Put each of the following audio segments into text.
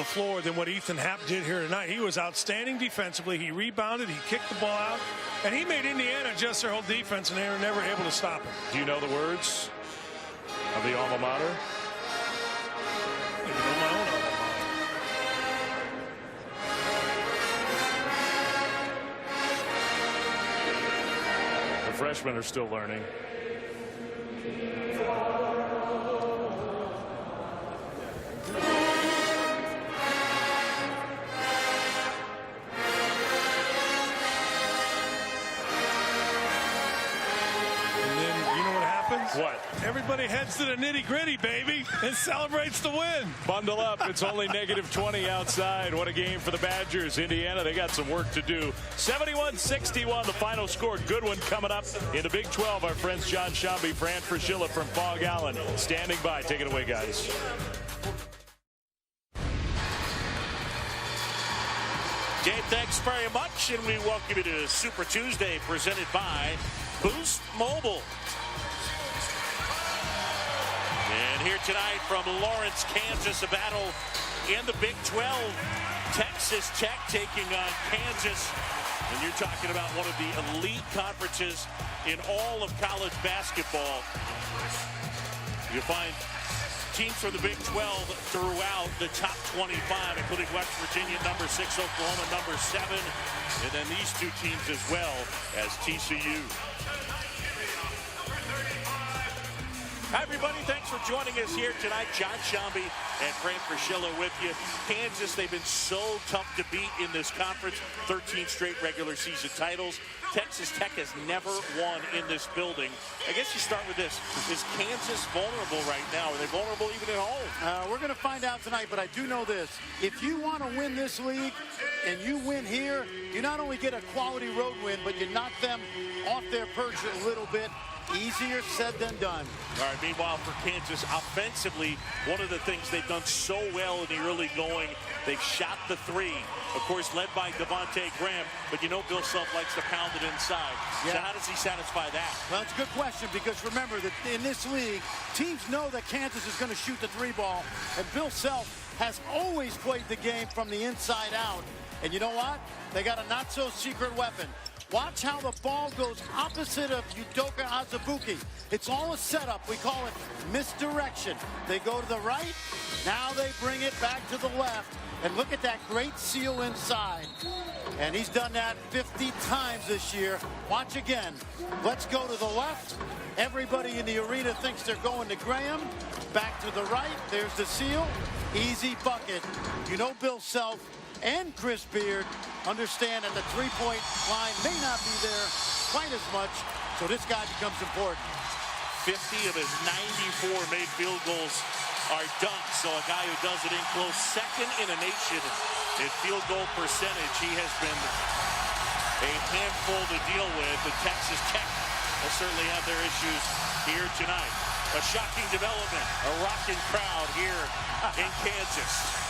floor than what Ethan Happ did here tonight. He was outstanding defensively. He rebounded, he kicked the ball out, and he made Indiana adjust their whole defense, and they were never able to stop him. Do you know the words of the alma mater? You know my own alma mater. The freshmen are still learning. What? Everybody heads to the nitty-gritty, baby, and celebrates the win. Bundle up. It's only -20 outside. What a game for the Badgers. Indiana, they got some work to do. 71-61, the final score. Good one coming up in the Big 12. Our friends John Shambi, Fran Fraschilla from Fog Allen standing by. Take it away, guys. Dave, thanks very much, and we welcome you to Super Tuesday presented by Boost Mobile. And here tonight from Lawrence, Kansas, a battle in the Big 12. Texas Tech taking on Kansas. And you're talking about one of the elite conferences in all of college basketball. You find teams from the Big 12 throughout the top 25, including West Virginia, number 6, Oklahoma, number 7. And then these two teams as well as TCU. Hi, everybody. Thanks for joining us here tonight. John Shambi and Fran Fraschilla with you. Kansas, they've been so tough to beat in this conference. 13 straight regular season titles. Texas Tech has never won in this building. I guess you start with this. Is Kansas vulnerable right now? Are they vulnerable even at home? We're going to find out tonight, but I do know this. If you want to win this league and you win here, you not only get a quality road win, but you knock them off their perch a little bit. Easier said than done. All right, meanwhile, for Kansas, offensively, one of the things they've done so well in the early going, they've shot the three. Of course, led by Devontae Graham, but you know Bill Self likes to pound it inside. Yeah. So how does he satisfy that? Well, it's a good question, because remember that in this league, teams know that Kansas is going to shoot the three ball, and Bill Self has always played the game from the inside out. And you know what? They got a not-so-secret weapon. Watch how the ball goes opposite of Udoka Azubuike. It's all a setup. We call it misdirection. They go to the right. Now they bring it back to the left. And look at that great seal inside. And he's done that 50 times this year. Watch again. Let's go to the left. Everybody in the arena thinks they're going to Graham. Back to the right. There's the seal. Easy bucket. You know Bill Self and Chris Beard understand that the three-point line may not be there quite as much, so this guy becomes important. 50 of his 94 made field goals are dunks, so a guy who does it in close, second in the nation in field goal percentage. He has been a handful to deal with, and Texas Tech will certainly have their issues here tonight. A shocking development, a rocking crowd here in Kansas.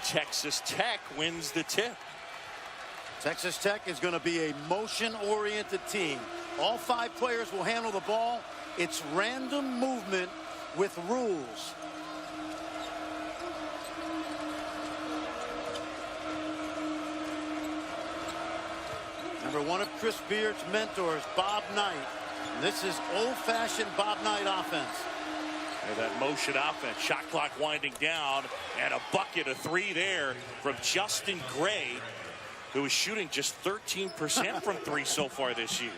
Texas Tech wins the tip. Texas Tech is going to be a motion-oriented team. All 5 players will handle the ball. It's random movement with rules. Remember, one of Chris Beard's mentors, Bob Knight. This is old-fashioned Bob Knight offense. And that motion offense, shot clock winding down, and a bucket of 3 there from Justin Gray, who is shooting just 13% from 3 so far this year.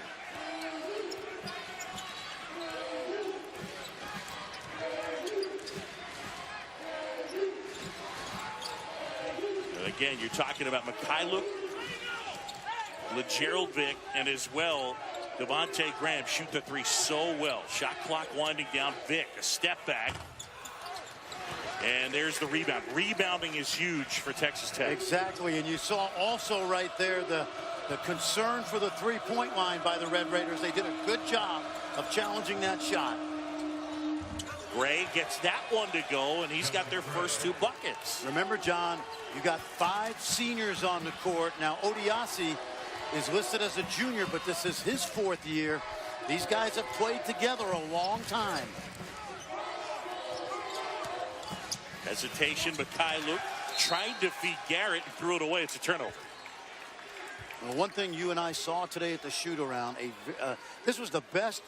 And again, you're talking about Mykhailiuk, LeGerald Vick, and as well Devontae Graham shoot the 3 so well. Shot clock winding down. Vick, a step back. And there's the rebound. Rebounding is huge for Texas Tech. Exactly, and you saw also right there the concern for the three-point line by the Red Raiders. They did a good job of challenging that shot. Gray gets that one to go, and he's got their first 2 buckets. Remember, John, you got 5 seniors on the court. Now, Odiasi is listed as a junior, but this is his 4th year. These guys have played together a long time. Hesitation, Mikhailuk tried to feed Garrett and threw it away. It's a turnover. Well, one thing you and I saw today at the shoot-around, this was the best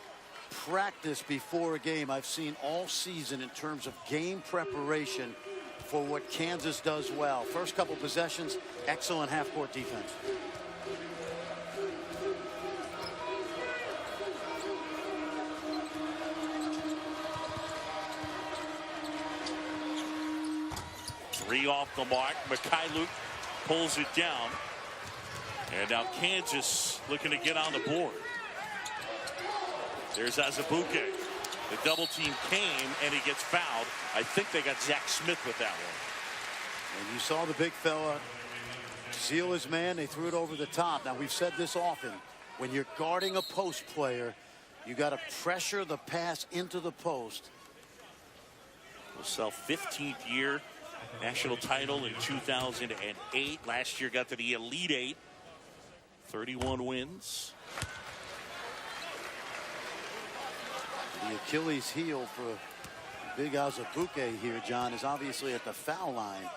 practice before a game I've seen all season in terms of game preparation for what Kansas does well. First couple possessions, excellent half-court defense. Three off the mark. Mikhailuk pulls it down. And now Kansas looking to get on the board. There's Azubuike. The double team came and he gets fouled. I think they got Zach Smith with that one. And you saw the big fella seal his man. They threw it over the top. Now, we've said this often. When you're guarding a post player, you got to pressure the pass into the post. Self 15th year national title in 2008. Last year got to the Elite Eight. 31 wins. The Achilles heel for big Azubuike here, John, is obviously at the foul line.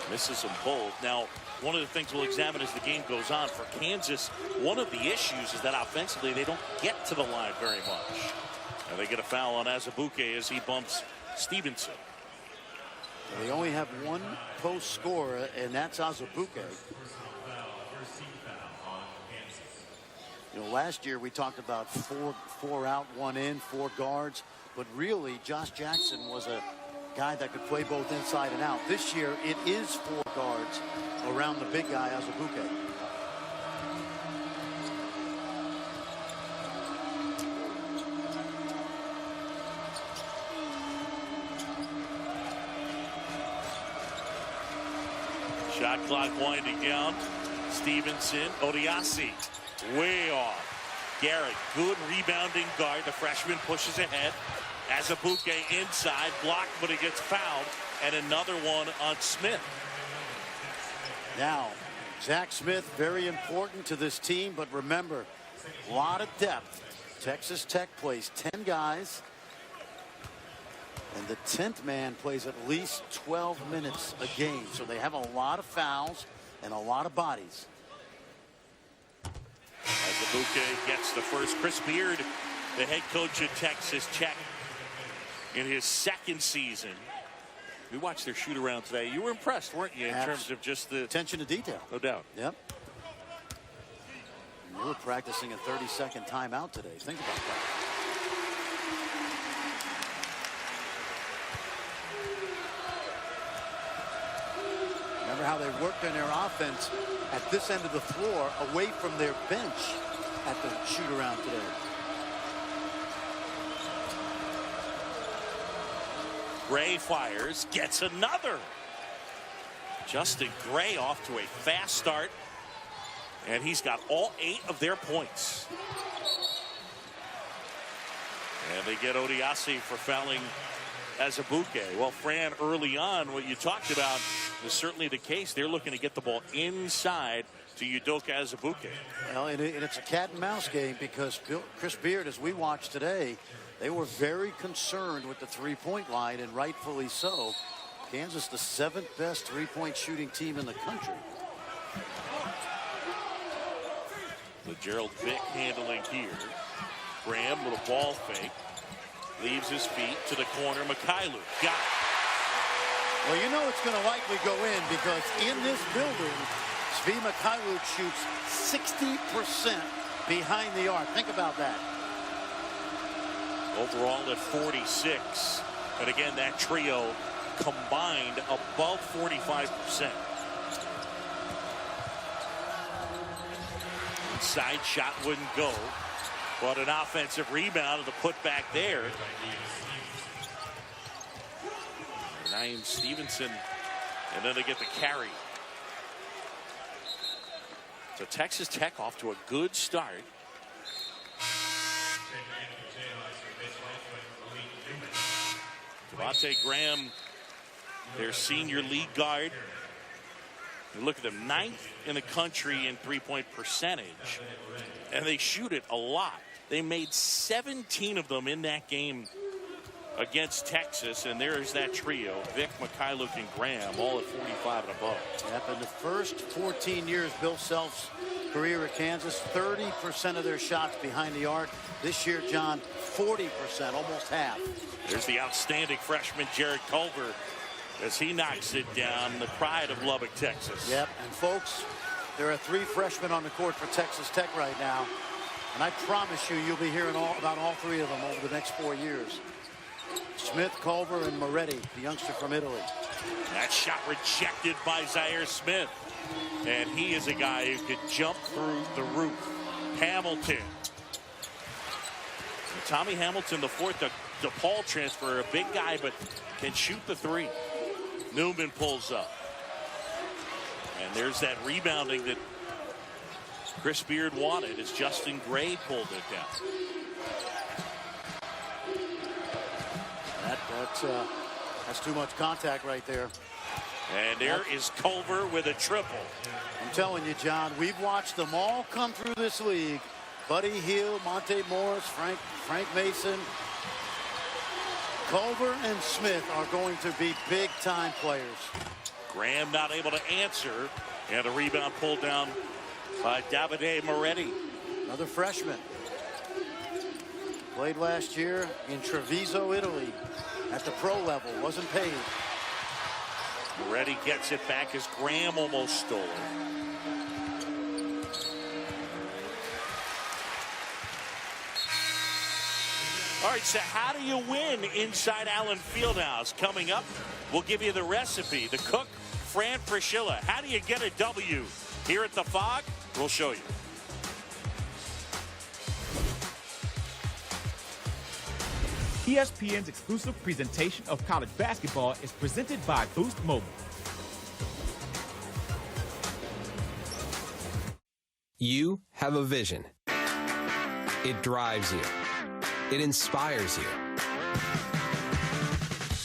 Misses them both. Now, one of the things we'll examine as the game goes on for Kansas, one of the issues is that offensively they don't get to the line very much. And they get a foul on Azubuike as he bumps Stevenson. They only have one post scorer, and that's Azubuike. You know, last year we talked about four out, 1 in, 4 guards, but really Josh Jackson was a guy that could play both inside and out. This year it is 4 guards around the big guy, Azubuike. Shot clock winding down. Stevenson, Odiasi, way off. Garrett, good rebounding guard. The freshman pushes ahead. Azubuike inside, blocked, but he gets fouled. And another one on Smith. Now, Zach Smith, very important to this team, but remember, a lot of depth. Texas Tech plays 10 guys. And the 10th man plays at least 12 minutes a game. So they have a lot of fouls and a lot of bodies. Azubuike gets the first. Chris Beard, the head coach at Texas Tech, in his 2nd season. We watched their shoot around today. You were impressed, weren't you, in terms of just the attention to detail? No doubt. Yep. And they were practicing a 30-second timeout today. Think about that. Remember how they worked on their offense at this end of the floor away from their bench at the shoot around today. Gray fires, gets another. Justin Gray off to a fast start. And he's got all 8 of their points. And they get Odiasi for fouling Azubuike. Well, Fran, early on, what you talked about is certainly the case. They're looking to get the ball inside to Udoka Azubuike. Well, and it's a cat and mouse game because Chris Beard, as we watched today, they were very concerned with the three-point line, and rightfully so. Kansas, the 7th best three-point shooting team in the country. The Gerald Vick handling here. Graham with a ball fake. Leaves his feet to the corner. Mikhailuk got it. Well, you know it's going to likely go in because in this building, Svi Mikhailuk shoots 60% behind the arc. Think about that. Overall at 46. But again, that trio combined above 45%. Inside shot wouldn't go. But an offensive rebound and the putback there. Ryan Stevenson, and then they get the carry. So Texas Tech off to a good start. Devontae Graham, their senior league guard. You look at them, 9th in the country in three-point percentage, and they shoot it a lot. They made 17 of them in that game against Texas, and there's that trio, Vic, Mikhailuk, and Graham, all at 45 and above. Yep, in the first 14 years, Bill Self's career at Kansas, 30% of their shots behind the arc. This year, John, 40%, almost half. There's the outstanding freshman Jared Culver as he knocks it down, the pride of Lubbock, Texas. Yep, and folks, there are 3 freshmen on the court for Texas Tech right now, and I promise you'll be hearing about all 3 of them over the next 4 years. Smith, Culver, and Moretti, the youngster from Italy. That shot rejected by Zaire Smith. And he is a guy who could jump through the roof. Hamilton. And Tommy Hamilton, the fourth DePaul transfer, a big guy, but can shoot the 3. Newman pulls up. And there's that rebounding that Chris Beard wanted as Justin Gray pulled it down. That's too much contact right there. And there is Culver with a triple. I'm telling you, John, we've watched them all come through this league. Buddy Hield, Monte Morris, Frank Mason. Culver and Smith are going to be big-time players. Graham not able to answer. And a rebound pulled down by Davide Moretti. Another freshman. Played last year in Treviso, Italy. At the pro level, wasn't paid. Moretti gets it back as Graham almost stole it. All right, so how do you win inside Allen Fieldhouse? Coming up, we'll give you the recipe. The cook, Fran Fraschilla. How do you get a W here at the Phog? We'll show you. ESPN's exclusive presentation of college basketball is presented by Boost Mobile. You have a vision. It drives you. It inspires you.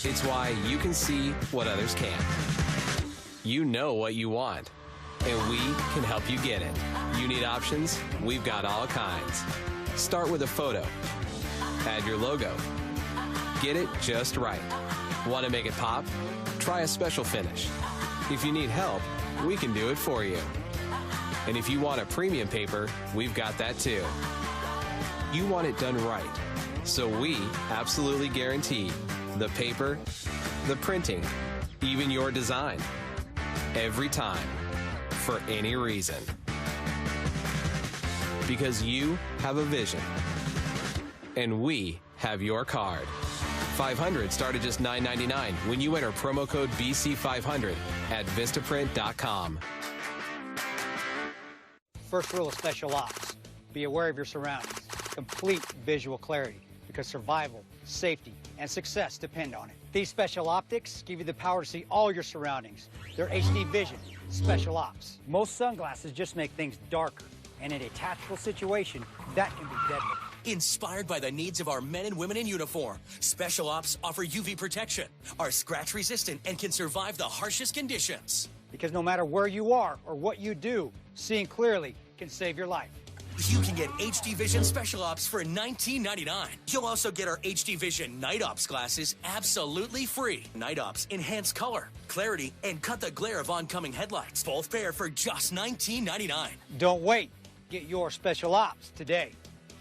It's why you can see what others can't. You know what you want, and we can help you get it. You need options? We've got all kinds. Start with a photo. Add your logo. Get it just right. Want to make it pop? Try a special finish. If you need help, we can do it for you. And if you want a premium paper, we've got that too. You want it done right. So we absolutely guarantee the paper, the printing, even your design. Every time, for any reason. Because you have a vision. And we have your card. 500 start at just $9.99 when you enter promo code BC500 at Vistaprint.com. First rule of special ops, be aware of your surroundings. Complete visual clarity, because survival, safety, and success depend on it. These special optics give you the power to see all your surroundings. They're HD Vision, special ops. Most sunglasses just make things darker, and in a tactical situation, that can be deadly. Inspired by the needs of our men and women in uniform, Special Ops offer UV protection, are scratch resistant, and can survive the harshest conditions. Because no matter where you are or what you do, seeing clearly can save your life. You can get HD Vision Special Ops for $19.99. You'll also get our HD Vision Night Ops glasses absolutely free. Night Ops enhance color, clarity, and cut the glare of oncoming headlights. Both pair for just $19.99. Don't wait. Get your Special Ops today.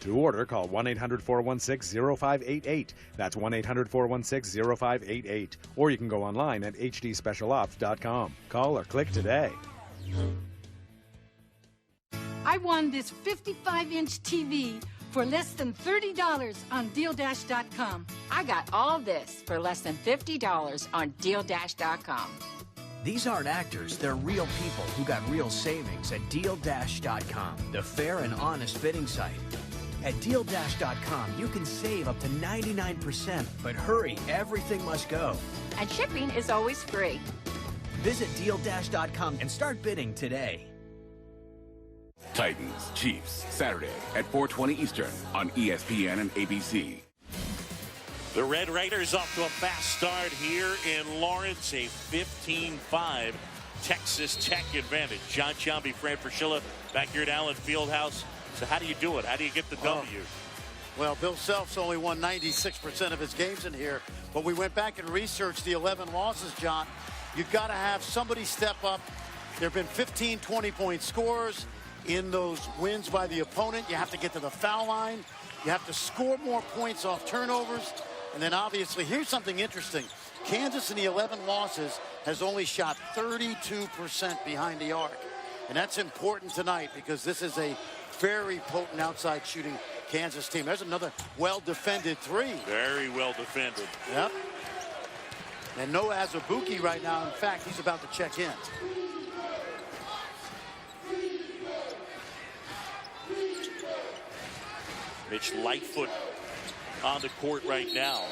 To order, call 1-800-416-0588. That's 1-800-416-0588. Or you can go online at hdspecialops.com. Call or click today. I won this 55-inch TV for less than $30 on DealDash.com. I got all this for less than $50 on DealDash.com. These aren't actors, they're real people who got real savings at DealDash.com, the fair and honest bidding site. At DealDash.com, you can save up to 99%, but hurry, everything must go. And shipping is always free. Visit DealDash.com and start bidding today. Titans, Chiefs, Saturday at 4:20 Eastern on ESPN and ABC. The Red Raiders off to a fast start here in Lawrence, a 15-5 Texas Tech advantage. John Sciambi, Fran Fraschilla back here at Allen Fieldhouse. So how do you do it? How do you get the W? Well, Bill Self's only won 96% of his games in here, but we went back and researched the 11 losses, John. You've got to have somebody step up. There have been 15, 20-point scores in those wins by the opponent. You have to get to the foul line. You have to score more points off turnovers. And then obviously, here's something interesting. Kansas in the 11 losses has only shot 32% behind the arc. And that's important tonight because this is a very potent outside shooting Kansas team. There's another well-defended three. Very well defended. Yep. And no Azubuike right now. In fact, he's about to check in. Mitch Lightfoot on the court right now.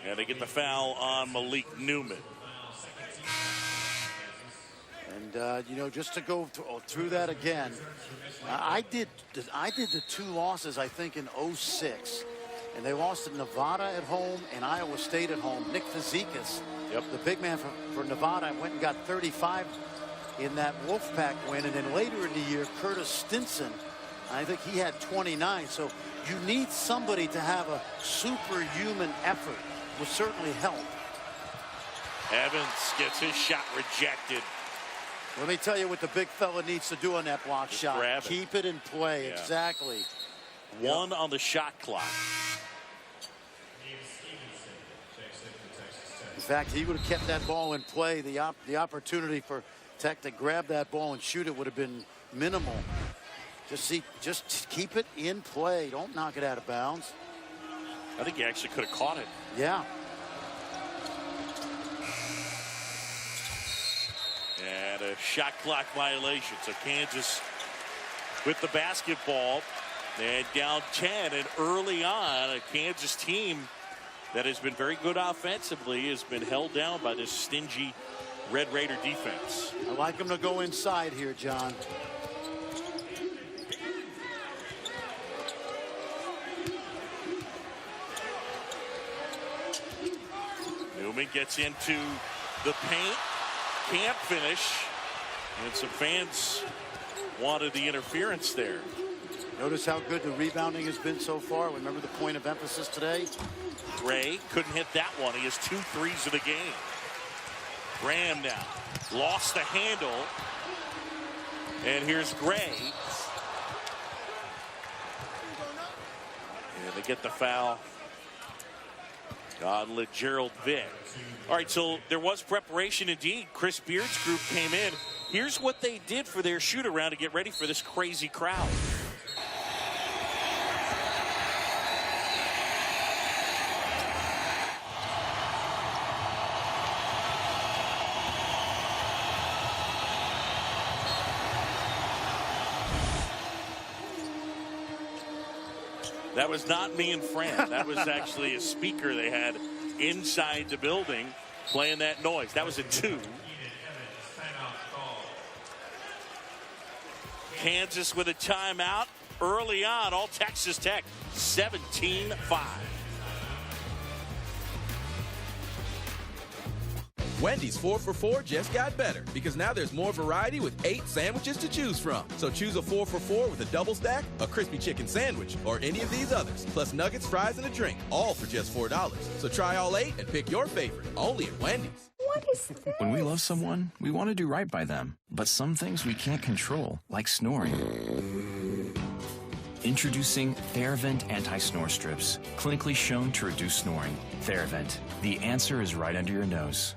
And they get the foul on Malik Newman. And, you know, just to go through that again, I did the two losses, I think, in 06. And they lost to Nevada at home and Iowa State at home. Nick Fazekas, the big man for Nevada, went and got 35 in that Wolfpack win. And then later in the year, Curtis Stinson, I think he had 29. So you need somebody to have a superhuman effort. Will certainly help. Evans gets his shot rejected. Let me tell you what the big fella needs to do on that block shot. Grab it. Keep it in play. Yeah. Exactly. One on the shot clock. In fact, he would have kept that ball in play. The opportunity for Tech to grab that ball and shoot it would have been minimal. Just keep it in play. Don't knock it out of bounds. I think he actually could have caught it. Yeah. And a shot clock violation. So Kansas with the basketball and down 10. And early on, a Kansas team that has been very good offensively has been held down by this stingy Red Raider defense. I like him to go inside here, John. Newman gets into the paint. Can't finish. And some fans wanted the interference there. Notice how good the rebounding has been so far. Remember the point of emphasis today? Gray couldn't hit that one. He has 2 threes of the game. Graham now lost the handle. And here's Gray. And they get the foul on LeGerald Vick. All right, so there was preparation indeed. Chris Beard's group came in. Here's what they did for their shoot-around to get ready for this crazy crowd. That was not me and Fran. That was actually a speaker they had inside the building playing that noise. That was a 2. Kansas with a timeout early on. All Texas Tech 17-5. Wendy's 4 for $4 just got better because now there's more variety with 8 sandwiches to choose from. So choose a 4 for $4 with a double stack, a crispy chicken sandwich, or any of these others, plus nuggets, fries, and a drink, all for just $4. So try all 8 and pick your favorite, only at Wendy's. What is this? When we love someone, we want to do right by them. But some things we can't control, like snoring. Introducing Theravent Anti-Snore Strips, clinically shown to reduce snoring. Theravent, the answer is right under your nose.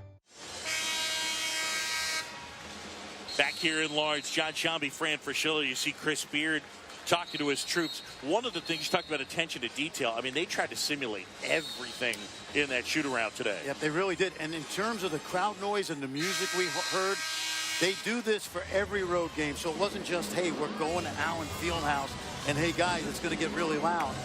Back here in Lawrence, John Sciambi, Fran Fraschilla. You see Chris Beard talking to his troops. One of the things you talked about, attention to detail. I mean, they tried to simulate everything in that shoot-around today. Yep, they really did. And in terms of the crowd noise and the music we heard, they do this for every road game. So it wasn't just, hey, we're going to Allen Fieldhouse, and hey, guys, it's going to get really loud.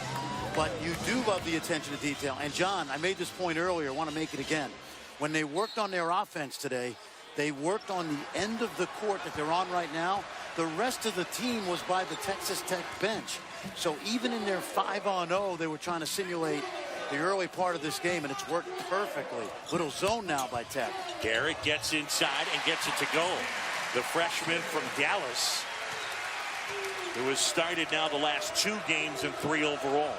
But you do love the attention to detail. And, John, I made this point earlier. I want to make it again. When they worked on their offense today, they worked on the end of the court that they're on right now. The rest of the team was by the Texas Tech bench. So even in their 5-on-0, they were trying to simulate the early part of this game, and it's worked perfectly. Little zone now by Tech. Garrett gets inside and gets it to go. The freshman from Dallas, who has started now the last 2 games and 3 overall.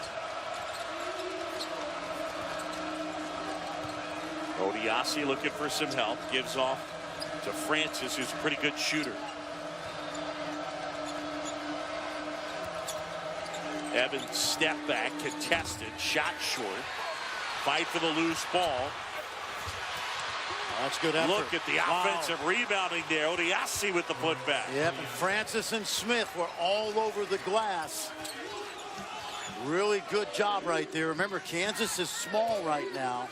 Odiasi looking for some help. Gives off to Francis, who's a pretty good shooter. Evans step back, contested, shot short. Fight for the loose ball. That's good effort. Look at the offensive rebounding there. Odiasi with the putback. Yep, and Francis and Smith were all over the glass. Really good job right there. Remember, Kansas is small right now.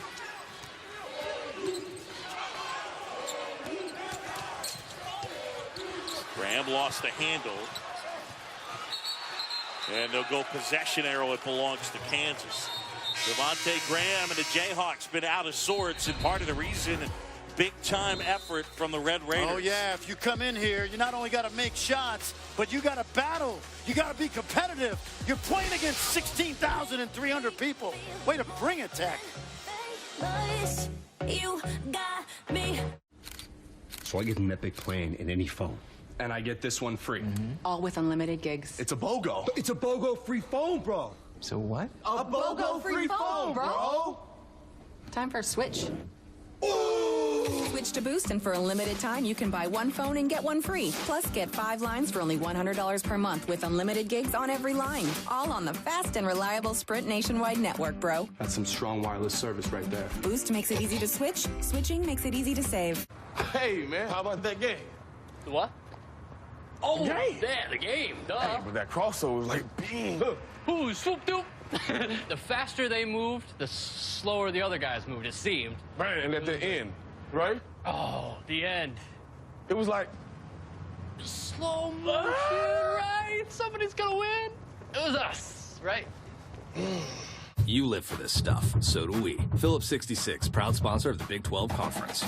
Graham lost the handle. And they'll go possession arrow. It belongs to Kansas. Devontae Graham and the Jayhawks been out of sorts, and part of the reason, big time effort from the Red Raiders. Oh yeah, if you come in here, you not only got to make shots, but you got to battle. You got to be competitive. You're playing against 16,300 people. Way to bring it, Tech. You got me. So I get an Epic plan in any phone. And I get this one free. All with unlimited gigs. It's a BOGO. It's a BOGO free phone, bro. So what? A BOGO free phone, bro. Time for a switch. Switch to Boost, and for a limited time, you can buy 1 phone and get 1 free. Plus, get 5 lines for only $100 per month with unlimited gigs on every line. All on the fast and reliable Sprint nationwide network, bro. That's some strong wireless service right there. Boost makes it easy to switch. Switching makes it easy to save. Hey, man, how about that game? The what? Oh, yeah, the game, duh. Hey, but that crossover was like, bing. Ooh, swoop doop. The faster they moved, the slower the other guys moved, it seemed. Man, and at the end, right? Oh, the end. It was like slow motion, right? Somebody's gonna win. It was us, right? You live for this stuff, so do we. Phillips 66, proud sponsor of the Big 12 Conference.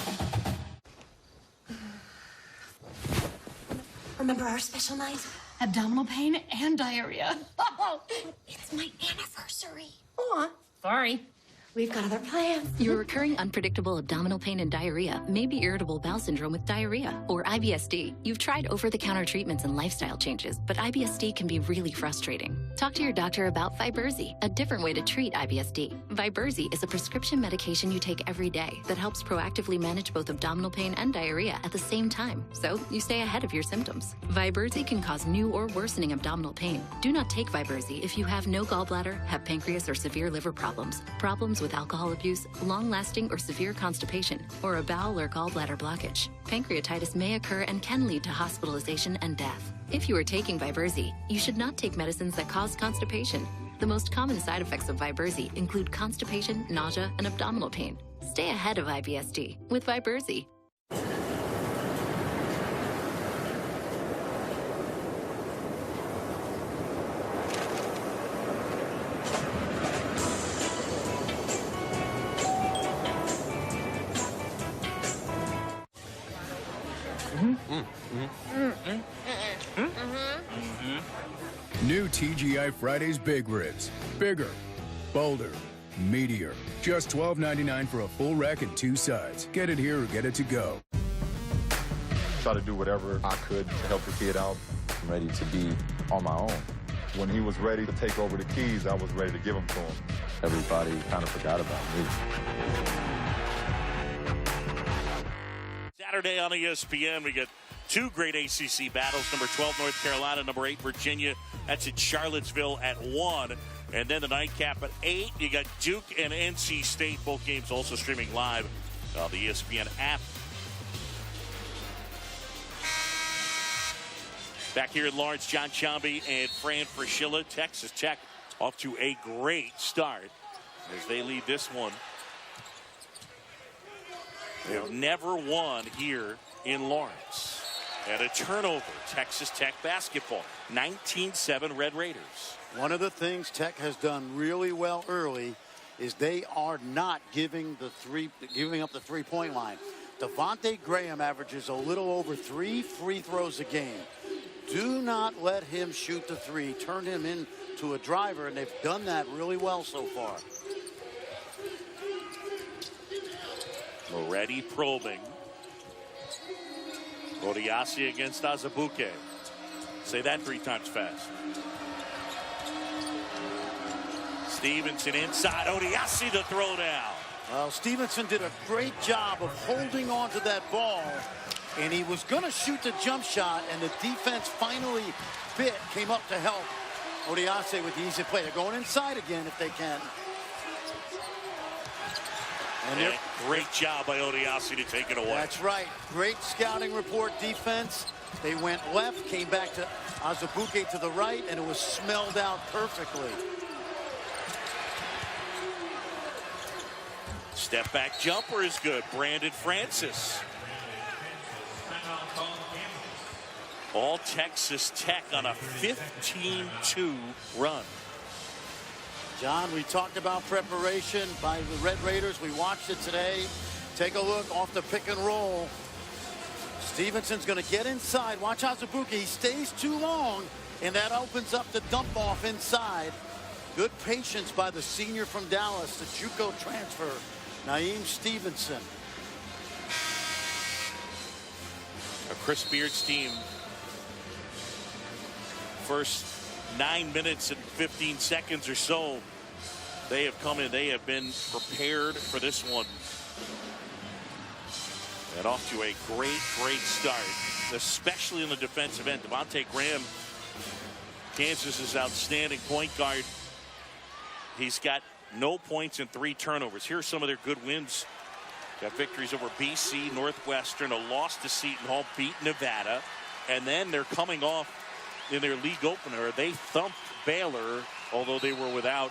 Remember our special night? Abdominal pain and diarrhea. It's my anniversary. Aw, sorry. We've got other plans. Your recurring unpredictable abdominal pain and diarrhea may be irritable bowel syndrome with diarrhea, or IBS-D. You've tried over-the-counter treatments and lifestyle changes, but IBS-D can be really frustrating. Talk to your doctor about Viberzi, a different way to treat IBS-D. Viberzi is a prescription medication you take every day that helps proactively manage both abdominal pain and diarrhea at the same time, so you stay ahead of your symptoms. Viberzi can cause new or worsening abdominal pain. Do not take Viberzi if you have no gallbladder, have pancreas or severe liver problems with alcohol abuse, long-lasting or severe constipation, or a bowel or gallbladder blockage. Pancreatitis may occur and can lead to hospitalization and death. If you are taking Viberzi, you should not take medicines that cause constipation. The most common side effects of Viberzi include constipation, nausea, and abdominal pain. Stay ahead of IBS-D with Viberzi. New TGI Fridays Big Ribs. Bigger, bolder, meatier. Just $12.99 for a full rack and 2 sides. Get it here or get it to go. Try to do whatever I could to help the kid out. I'm ready to be on my own. When he was ready to take over the keys, I was ready to give them to him. Everybody kind of forgot about me. Saturday on ESPN, we get 2 great ACC battles. Number 12, North Carolina. Number 8, Virginia. That's in Charlottesville at 1. And then the nightcap at 8. You got Duke and NC State. Both games also streaming live on the ESPN app. Back here in Lawrence, John Shambi and Fran Fraschilla. Texas Tech off to a great start as they lead this one. They've never won here in Lawrence. And a turnover, Texas Tech basketball, 19-7 Red Raiders. One of the things Tech has done really well early is they are not giving up the three-point line. Devontae Graham averages a little over 3 free throws a game. Do not let him shoot the 3. Turn him into to a driver, and they've done that really well so far. Moretti probing. Odiasi against Azubuike. Say that 3 times fast. Stevenson inside. Odiasi the throwdown. Well, Stevenson did a great job of holding on to that ball, and he was going to shoot the jump shot, and the defense finally came up to help Odiasi with the easy play. They're going inside again if they can. And great job by Odiasi to take it away. That's right. Great scouting report defense. They went left, came back to Azubuike to the right, and it was smelled out perfectly. Step back jumper is good. Brandon Francis. All Texas Tech on a 15-2 run. John, we talked about preparation by the Red Raiders. We watched it today. Take a look off the pick and roll. Stevenson's going to get inside. Watch Azubuike. He stays too long, and that opens up the dump off inside. Good patience by the senior from Dallas, the JUCO transfer, Naeem Stevenson. A Chris Beard's team, first 9 minutes and 15 seconds or so, they have come in. They have been prepared for this one. And off to a great start, especially in the defensive end. Devontae Graham, Kansas's outstanding point guard. He's got no points and 3 turnovers. Here are some of their good wins. Got victories over BC, Northwestern, a loss to Seton Hall, beat Nevada, and then they're coming off in their league opener. They thumped Baylor, although they were without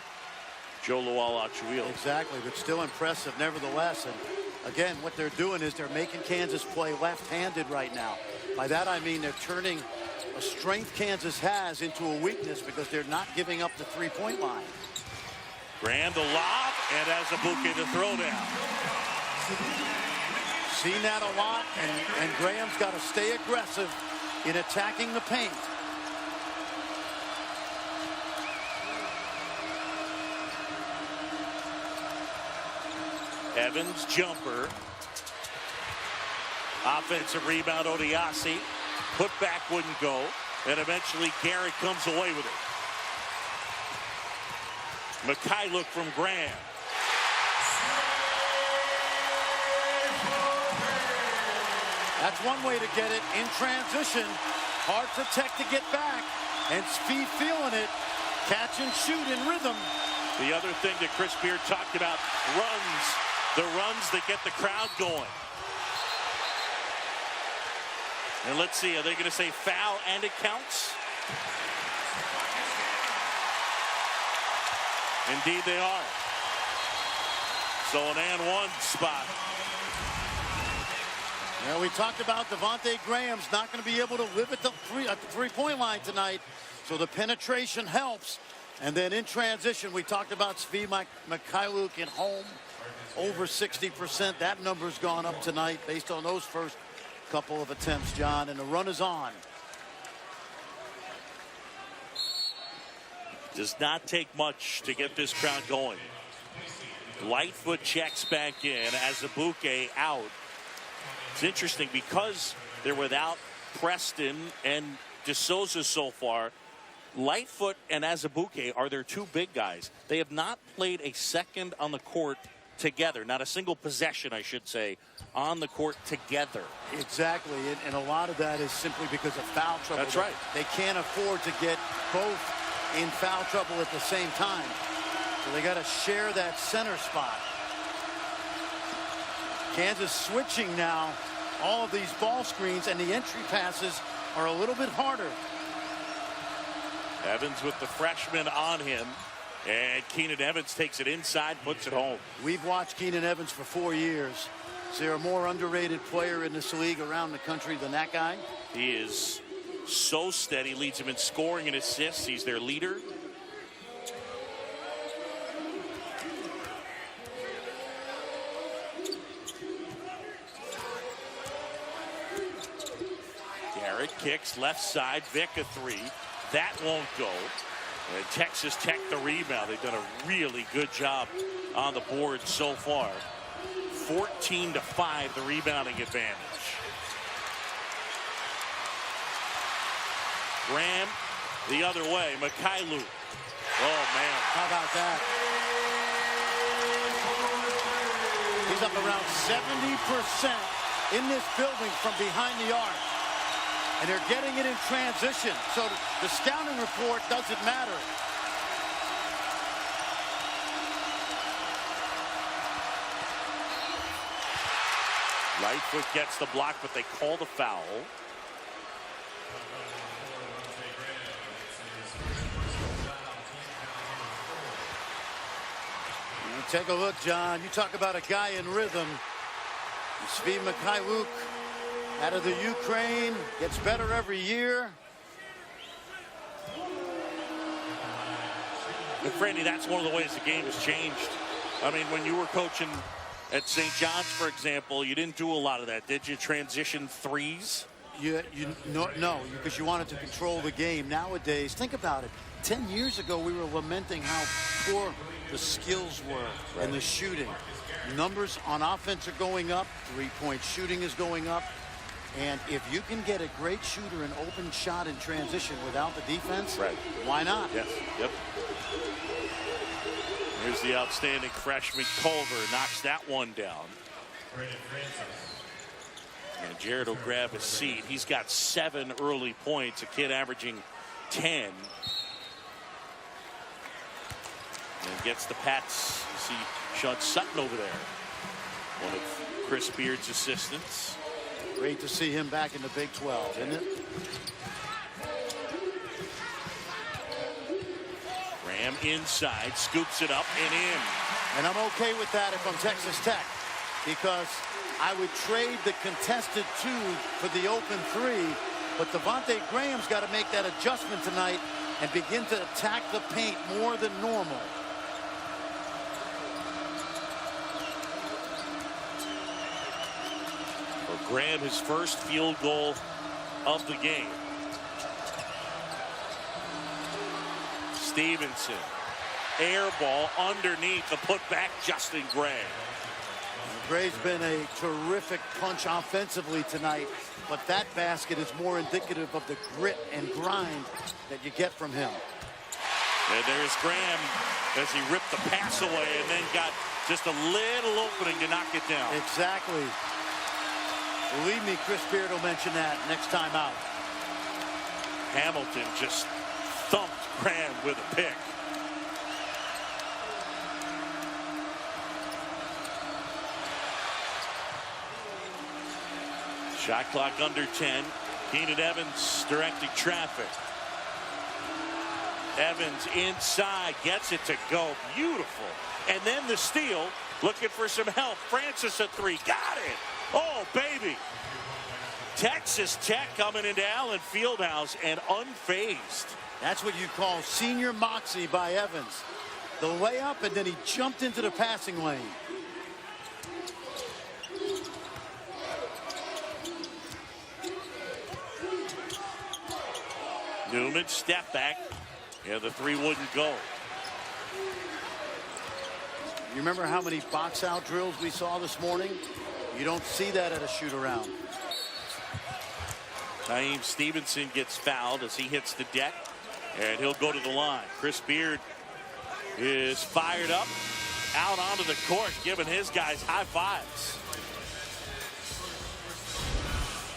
Joe Lual-Acuil. Exactly, but still impressive nevertheless. And again, what they're doing is they're making Kansas play left-handed right now. By that I mean they're turning a strength Kansas has into a weakness because they're not giving up the three-point line. Graham the lob, and Azubuike the throwdown. Seen that a lot, and Graham's got to stay aggressive in attacking the paint. Evans jumper. Offensive rebound, Odiasi. Put back wouldn't go, and eventually Garrett comes away with it. Mikhailuk from Graham. That's one way to get it in transition. Hard for Tech to get back, and Speed feeling it. Catch and shoot in rhythm. The other thing that Chris Beard talked about, runs. The runs that get the crowd going. And let's see, are they going to say foul and it counts? Indeed they are. So an and one spot. Well, we talked about Devontae Graham's not going to be able to live at the three-point line tonight. So the penetration helps. And then in transition, we talked about Svi Mikhailuk at home. Over 60%. That number's gone up tonight based on those first couple of attempts, John. And the run is on. Does not take much to get this crowd going. Lightfoot checks back in. Azubuike out. It's interesting because they're without Preston and DeSouza so far. Lightfoot and Azubuike are their 2 big guys. They have not played a second on the court together. Not a single possession, I should say, on the court together. Exactly, and a lot of that is simply because of foul trouble. That's right. They can't afford to get both in foul trouble at the same time. So they got to share that center spot. Kansas switching now all of these ball screens, and the entry passes are a little bit harder. Evans with the freshman on him, and Keenan Evans takes it inside, puts it home. We've watched Keenan Evans for 4 years. Is there a more underrated player in this league around the country than that guy? He is so steady, leads them in scoring and assists. He's their leader. Garrett kicks left side, Vic a 3. That won't go. And Texas Tech the rebound. They've done a really good job on the board so far. 14-5 the rebounding advantage. Graham the other way. Mikhailuk. Oh man. How about that? He's up around 70% in this building from behind the arc. And they're getting it in transition. So the scouting report doesn't matter. Lightfoot gets the block, but they call the foul. Take a look, John. You talk about a guy in rhythm. Svi Mikhailuk out of the Ukraine, gets better every year. And Franny, that's one of the ways the game has changed. I mean, when you were coaching at St. John's, for example, you didn't do a lot of that, did you? Transition threes? No, because you wanted to control the game. Nowadays, think about it. 10 years ago, we were lamenting how poor the skills were and the shooting. Numbers on offense are going up. Three-point shooting is going up. And if you can get a great shooter an open shot in transition without the defense, why not? Yes. Yep. Here's the outstanding freshman Culver, knocks that one down. And Jared will grab his seat. He's got 7 early points, a kid averaging 10. And gets the Pats. You see Sean Sutton over there, one of Chris Beard's assistants. Great to see him back in the Big 12, isn't it? Graham inside, scoops it up and in. And I'm okay with that if I'm Texas Tech, because I would trade the contested 2 for the open 3, but Devontae Graham's got to make that adjustment tonight and begin to attack the paint more than normal. For Graham, his first field goal of the game. Stevenson, air ball underneath the putback, Justin Gray. Gray's been a terrific punch offensively tonight, but that basket is more indicative of the grit and grind that you get from him. And there's Graham as he ripped the pass away and then got just a little opening to knock it down. Exactly. Believe me, Chris Beard will mention that next time out. Hamilton just thumped Graham with a pick. Shot clock under 10. Keenan Evans directing traffic. Evans inside, gets it to go. Beautiful. And then the steal, looking for some help. Francis a 3, got it. Oh, baby. Texas Tech coming into Allen Fieldhouse and unfazed. That's what you call senior moxie by Evans. The layup, and then he jumped into the passing lane. Newman, step back. Yeah, the 3 wouldn't go. You remember how many box out drills we saw this morning? You don't see that at a shoot around. Naeem Stevenson gets fouled as he hits the deck, and he'll go to the line. Chris Beard is fired up, out onto the court, giving his guys high fives.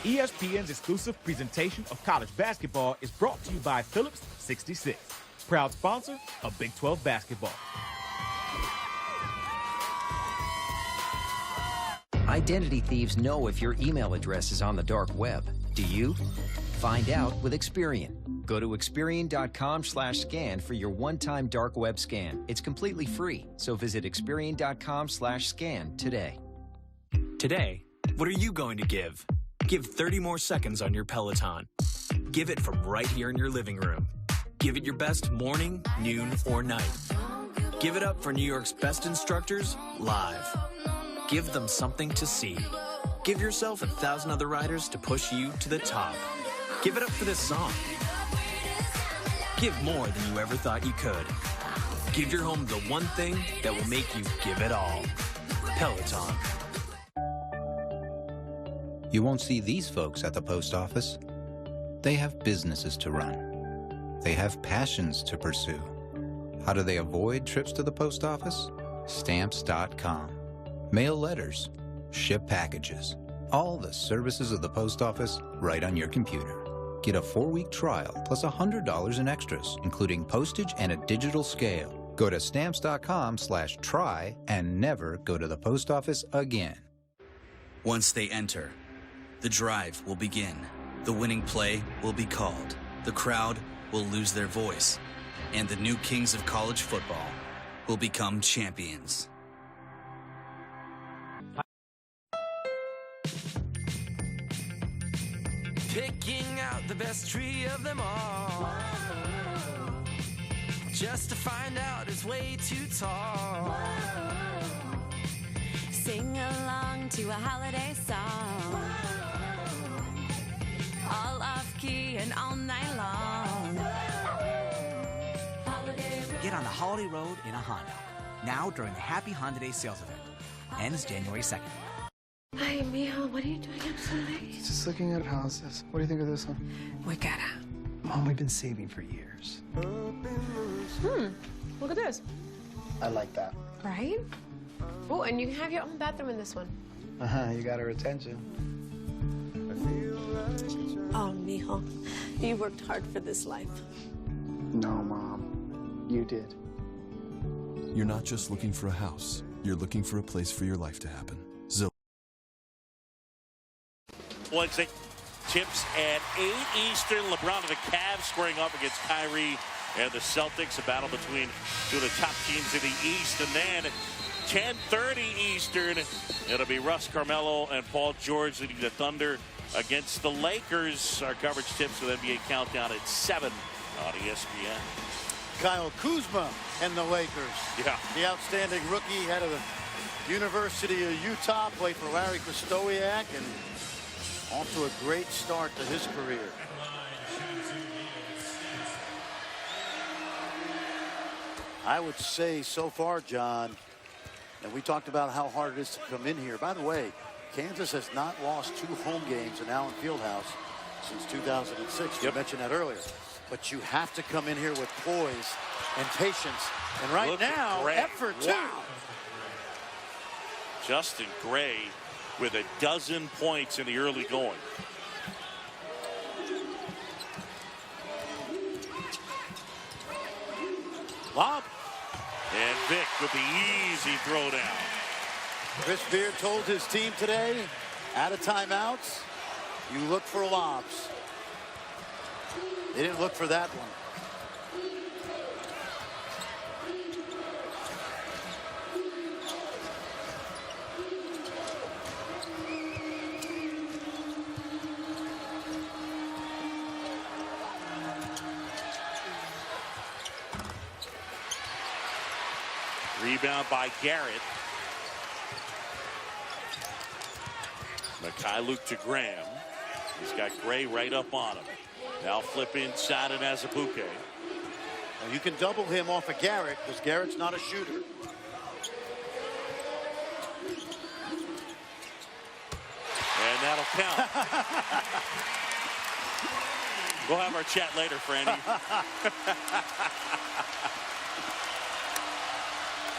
ESPN's exclusive presentation of college basketball is brought to you by Phillips 66, proud sponsor of Big 12 basketball. Identity thieves know if your email address is on the dark web. Do you? Find out with Experian. Go to Experian.com/scan for your one-time dark web scan. It's completely free, so visit Experian.com/scan today. Today, what are you going to give? Give 30 more seconds on your Peloton. Give it from right here in your living room. Give it your best morning, noon, or night. Give it up for New York's best instructors live. Give them something to see. Give yourself 1,000 other riders to push you to the top. Give it up for this song. Give more than you ever thought you could. Give your home the one thing that will make you give it all. Peloton. You won't see these folks at the post office. They have businesses to run. They have passions to pursue. How do they avoid trips to the post office? Stamps.com. Mail letters. Ship packages. All the services of the post office right on your computer. Get a 4-week trial plus $100 in extras, including postage and a digital scale. Go to stamps.com/try and never go to the post office again. Once they enter, the drive will begin. The winning play will be called. The crowd will lose their voice. And the new kings of college football will become champions. Picking out the best tree of them all. Just to find out it's way too tall. Sing along to a holiday song. All off key and all night long. Get on the holiday road in a Honda. Now during the Happy Honda Day sales event. Ends January 2nd. Hi, Mijo. What are you doing up so late? Just looking at houses. What do you think of this one? We gotta. Mom, we've been saving for years. Look at this. I like that. Right? Oh, and you can have your own bathroom in this one. You got her attention. Oh, Mijo. You worked hard for this life. No, Mom. You did. You're not just looking for a house. You're looking for a place for your life to happen. Zillow. Wednesday, tips at 8 Eastern. LeBron and the Cavs squaring up against Kyrie and the Celtics. A battle between two of the top teams in the East. And then 10:30 Eastern, it'll be Russ, Carmelo, and Paul George leading the Thunder against the Lakers. Our coverage tips with NBA Countdown at 7 on ESPN. Kyle Kuzma and the Lakers. Yeah. The outstanding rookie out of the University of Utah, played for Larry Krystkowiak, and off to a great start to his career. I would say so far, John, and we talked about how hard it is to come in here. By the way, Kansas has not lost 2 home games in Allen Fieldhouse since 2006. You mentioned that earlier. But you have to come in here with poise and patience. And right now, effort, too. Wow. Justin Gray with a dozen points in the early going. Lob. And Vic with the easy throwdown. Chris Beard told his team today, out of timeouts, you look for lobs. They didn't look for that one. Rebound by Garrett. Mikhailuk to Graham. He's got Gray right up on him. Now flip inside and has a bouquet. Well, you can double him off of Garrett because Garrett's not a shooter. And that'll count. We'll have our chat later, Franny.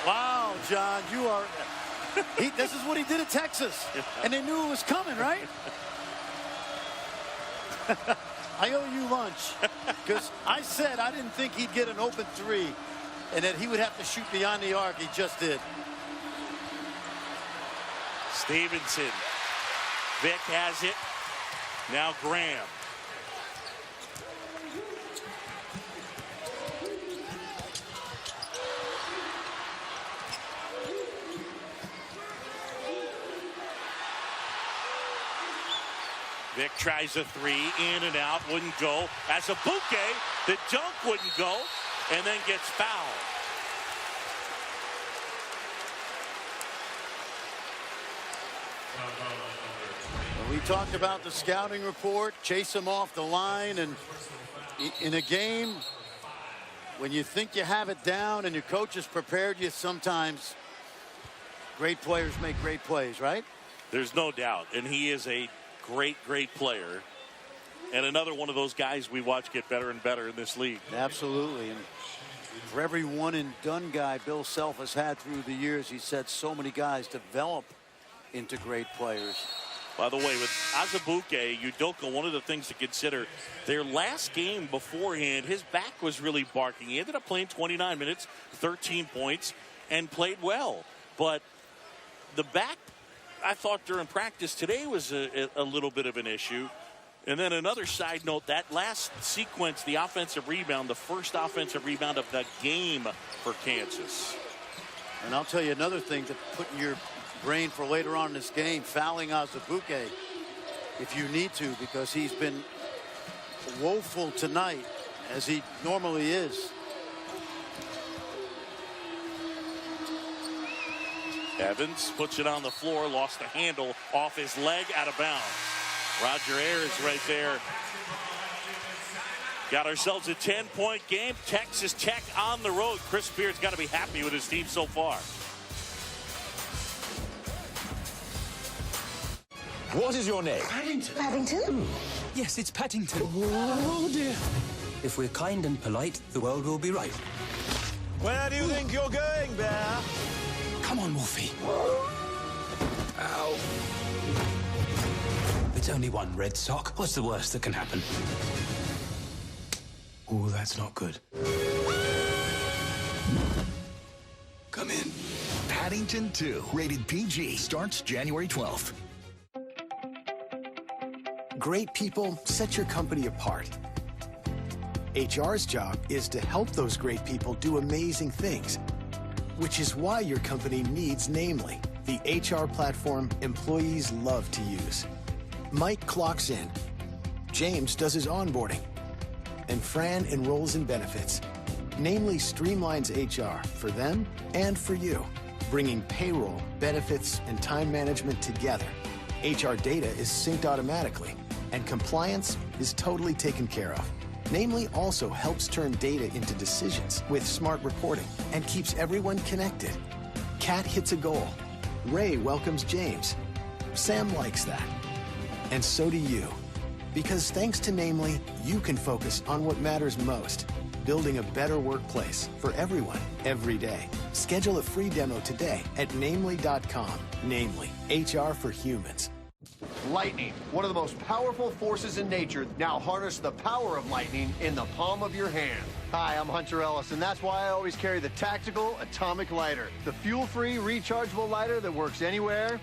Wow, John, you are... this is what he did at Texas. And they knew it was coming, right? I owe you lunch. Because I said I didn't think he'd get an open 3. And that he would have to shoot beyond the arc. He just did. Stevenson. Vic has it. Now Graham. Vic tries a 3, in and out, wouldn't go. As a bouquet, the dunk wouldn't go, and then gets fouled. We talked about the scouting report, chase him off the line, and in a game when you think you have it down and your coach has prepared you, sometimes great players make great plays, right? There's no doubt. And he is a great player. And another one of those guys we watch get better and better in this league. Absolutely. And for every one and done guy Bill Self has had through the years, he said so many guys develop into great players. By the way, with Azubuike, Udoka, one of the things to consider, their last game beforehand, his back was really barking. He ended up playing 29 minutes, 13 points, and played well. But the back, I thought during practice today was a little bit of an issue. And then another side note, that last sequence, the offensive rebound, the first offensive rebound of the game for Kansas. And I'll tell you another thing to put in your brain for later on in this game, fouling Azubuike if you need to, because he's been woeful tonight, as he normally is. Evans puts it on the floor, lost the handle off his leg, out of bounds. Roger Ayers right there. Got ourselves a 10-point game. Texas Tech on the road. Chris Beard's got to be happy with his team so far. What is your name? Paddington. Paddington? Yes, it's Paddington. Oh, dear. If we're kind and polite, the world will be right. Where do you think you're going, Bear? Come on, Wolfie. Ow. It's only one red sock. What's the worst that can happen? Oh, that's not good. Come in. Paddington 2, rated PG, starts January 12th. Great people set your company apart. HR's job is to help those great people do amazing things, which is why your company needs Namely, the HR platform employees love to use. Mike clocks in, James does his onboarding, and Fran enrolls in benefits. Namely streamlines HR for them and for you, bringing payroll, benefits, and time management together. HR data is synced automatically, and compliance is totally taken care of. Namely also helps turn data into decisions with smart reporting and keeps everyone connected. Kat hits a goal. Ray welcomes James. Sam likes that. And so do you. Because thanks to Namely, you can focus on what matters most, building a better workplace for everyone, every day. Schedule a free demo today at namely.com. Namely, HR for humans. Lightning, one of the most powerful forces in nature. Now harness the power of lightning in the palm of your hand. Hi, I'm Hunter Ellis, and that's why I always carry the Tactical Atomic Lighter, the fuel-free rechargeable lighter that works anywhere,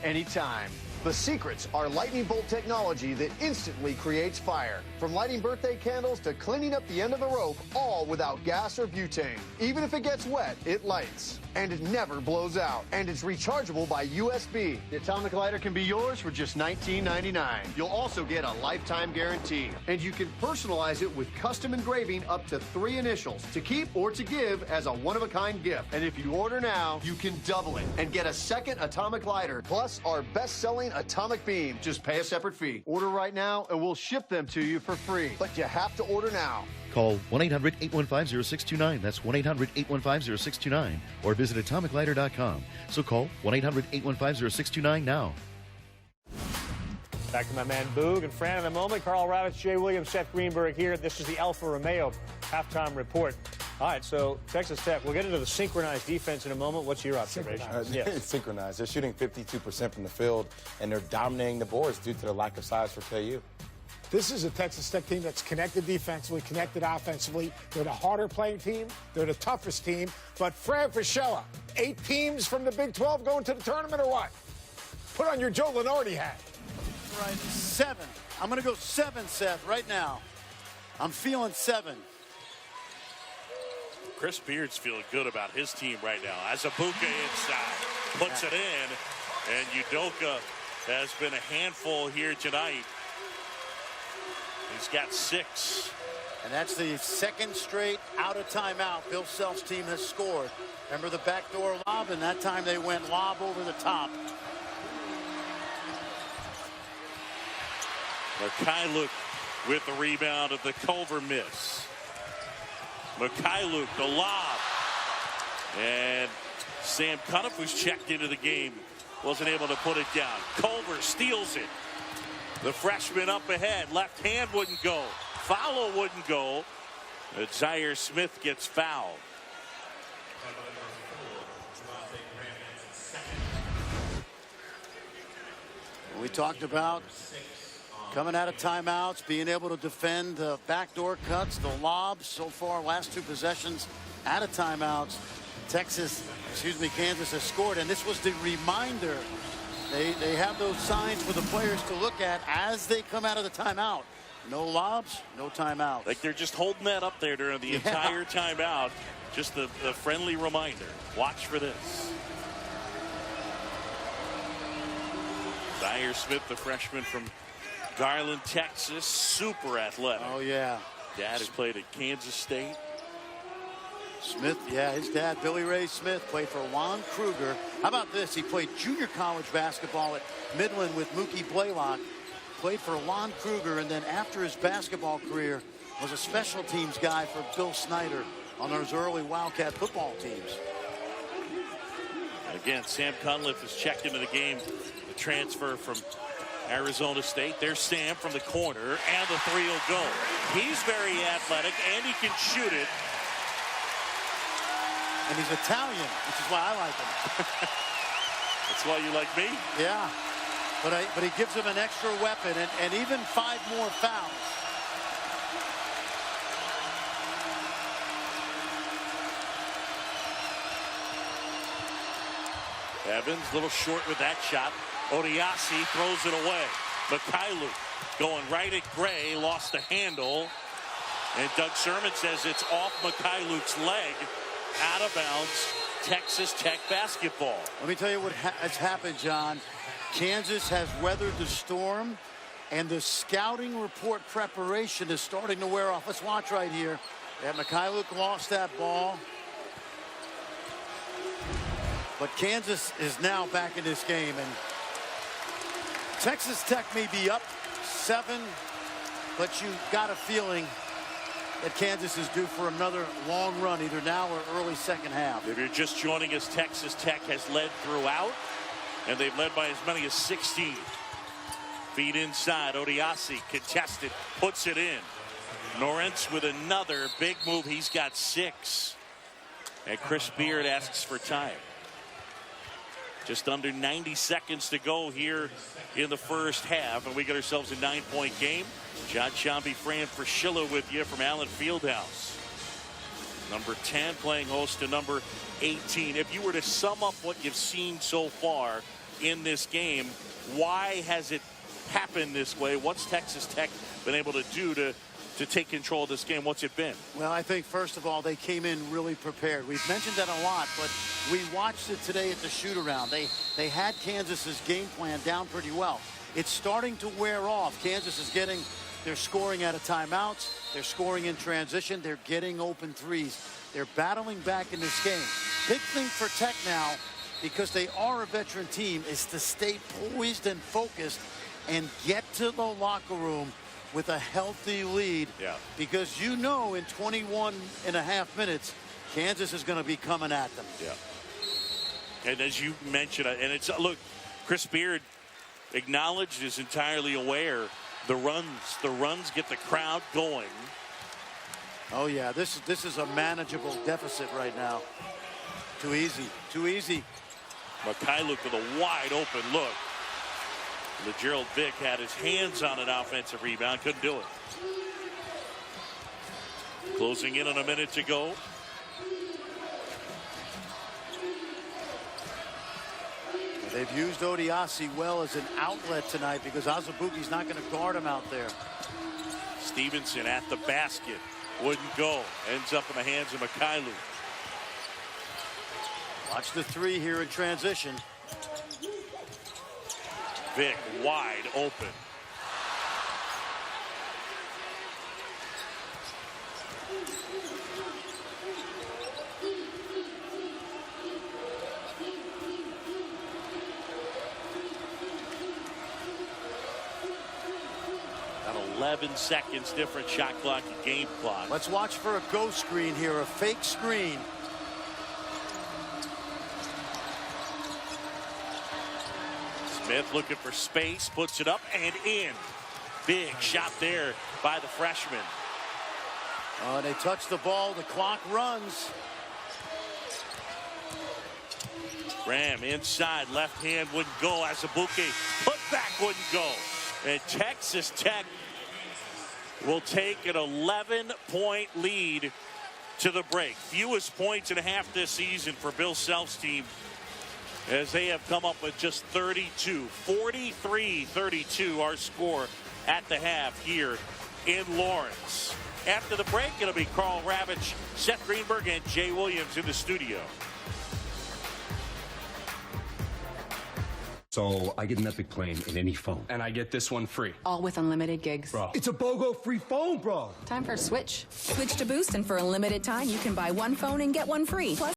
anytime. The secrets are lightning bolt technology that instantly creates fire. From lighting birthday candles to cleaning up the end of the rope, all without gas or butane. Even if it gets wet, it lights. And it never blows out. And it's rechargeable by USB. The Atomic Lighter can be yours for just $19.99. You'll also get a lifetime guarantee. And you can personalize it with custom engraving up to 3 initials to keep or to give as a one-of-a-kind gift. And if you order now, you can double it and get a second Atomic Lighter, plus our best-selling Atomic Beam. Just pay a separate fee. Order right now, and we'll ship them to you for free. But you have to order now. Call 1-800-815-0629. That's 1-800-815-0629. Or visit atomiclighter.com. So call 1-800-815-0629 now. Back to my man Boog and Fran in a moment. Carl Ravitz, Jay Williams, Seth Greenberg here. This is the Alfa Romeo halftime report. All right, so Texas Tech, we'll get into the synchronized defense in a moment. What's your observation? It's synchronized. They're shooting 52% from the field, and they're dominating the boards due to the lack of size for KU. This is a Texas Tech team that's connected defensively, connected offensively. They're the harder playing team. They're the toughest team. But Fran Fraschilla, 8 teams from the Big 12 going to the tournament or what? Put on your Joe Lenardi hat. Right, 7. I'm going to go 7, Seth, right now. I'm feeling 7. Chris Beard's feeling good about his team right now. Azubuike inside, puts it in, and Udoka has been a handful here tonight. He's got 6. And that's the second straight out of timeout Bill Self's team has scored. Remember the backdoor lob, and that time they went lob over the top. Mikhailuk with the rebound of the Culver miss. Mikhailuk, the lob. And Sam Cunniff, who's checked into the game, wasn't able to put it down. Culver steals it. The freshman up ahead. Left hand wouldn't go. Follow wouldn't go. Zaire Smith gets fouled. We talked about coming out of timeouts, being able to defend the backdoor cuts, the lobs. So far, last 2 possessions out of timeouts. Kansas has scored, and this was the reminder. They have those signs for the players to look at as they come out of the timeout. No lobs, no timeouts. Like they're just holding that up there during the entire timeout. Just a friendly reminder. Watch for this. Zaire Smith, the freshman from Garland, Texas, super athletic. Oh, yeah. Dad has played at Kansas State. Smith, yeah, his dad, Billy Ray Smith, played for Lon Kruger. How about this? He played junior college basketball at Midland with Mookie Blaylock. Played for Lon Kruger, and then after his basketball career, was a special teams guy for Bill Snyder on those early Wildcat football teams. And again, Sam Cunliffe is checked into the game. The transfer from Arizona State. There's Sam from the corner, and the 3 will go. He's very athletic, and he can shoot it. And he's Italian, which is why I like him. That's why you like me? Yeah. But he gives him an extra weapon, and even 5 more fouls. Evans, a little short with that shot. Odiasi throws it away. Mikhailuk going right at Gray, lost the handle. And Doug Sherman says it's off Mikhailuk's leg, out of bounds. Texas Tech basketball. Let me tell you what has happened, John. Kansas has weathered the storm, and the scouting report preparation is starting to wear off. Let's watch right here. Yeah, Mikhailuk lost that ball. But Kansas is now back in this game, and Texas Tech may be up 7, but you got a feeling that Kansas is due for another long run, either now or early second half. If you're just joining us, Texas Tech has led throughout, and they've led by as many as 16. Feed inside, Odiasi contested, puts it in. Norrentz with another big move. He's got 6. And Chris Beard asks for time. Just under 90 seconds to go here in the first half, and we get ourselves a 9-point game. John Shambi, Fran Fraschilla with you from Allen Fieldhouse. Number 10 playing host to number 18. If you were to sum up what you've seen so far in this game, why has it happened this way? What's Texas Tech been able to do to take control of this game? What's it been? Well, I think, first of all, they came in really prepared. We've mentioned that a lot, but we watched it today at the shoot-around. They had Kansas's game plan down pretty well. It's starting to wear off. Kansas is getting, they're scoring out of timeouts. They're scoring in transition. They're getting open threes. They're battling back in this game. Big thing for Tech now, because they are a veteran team, is to stay poised and focused and get to the locker room with a healthy lead. Yeah. Because you know in 21 and a half minutes, Kansas is going to be coming at them. Yeah. And as you mentioned, and it's, look, Chris Beard acknowledged, is entirely aware, the runs get the crowd going. Oh yeah, this is a manageable deficit right now. Too easy. Mikhailuk with a wide open look. LeGerald Vick had his hands on an offensive rebound, couldn't do it. Closing in on a minute to go. They've used Odiasi well as an outlet tonight because Azubuike's not going to guard him out there. Stevenson at the basket. Wouldn't go. Ends up in the hands of Mikhailuk. Watch the 3 here in transition. Vick wide open. Got 11 seconds different shot clock and game clock. Let's watch for a ghost screen here, a fake screen. Smith looking for space, puts it up and in. Big shot there by the freshman. They touch the ball, the clock runs. Graham inside, left hand wouldn't go. Azubuike put back wouldn't go. And Texas Tech will take an 11-point lead to the break. Fewest points and a half this season for Bill Self's team, as they have come up with just 32. 43-32 our score at the half here in Lawrence. After the break, it'll be Carl Ravitch, Seth Greenberg, and Jay Williams in the studio. So I get an Epic plane in any phone. And I get this one free. All with unlimited gigs. Bro, it's a BOGO free phone, bro. Time for a switch. Switch to Boost, and for a limited time, you can buy one phone and get one free. Plus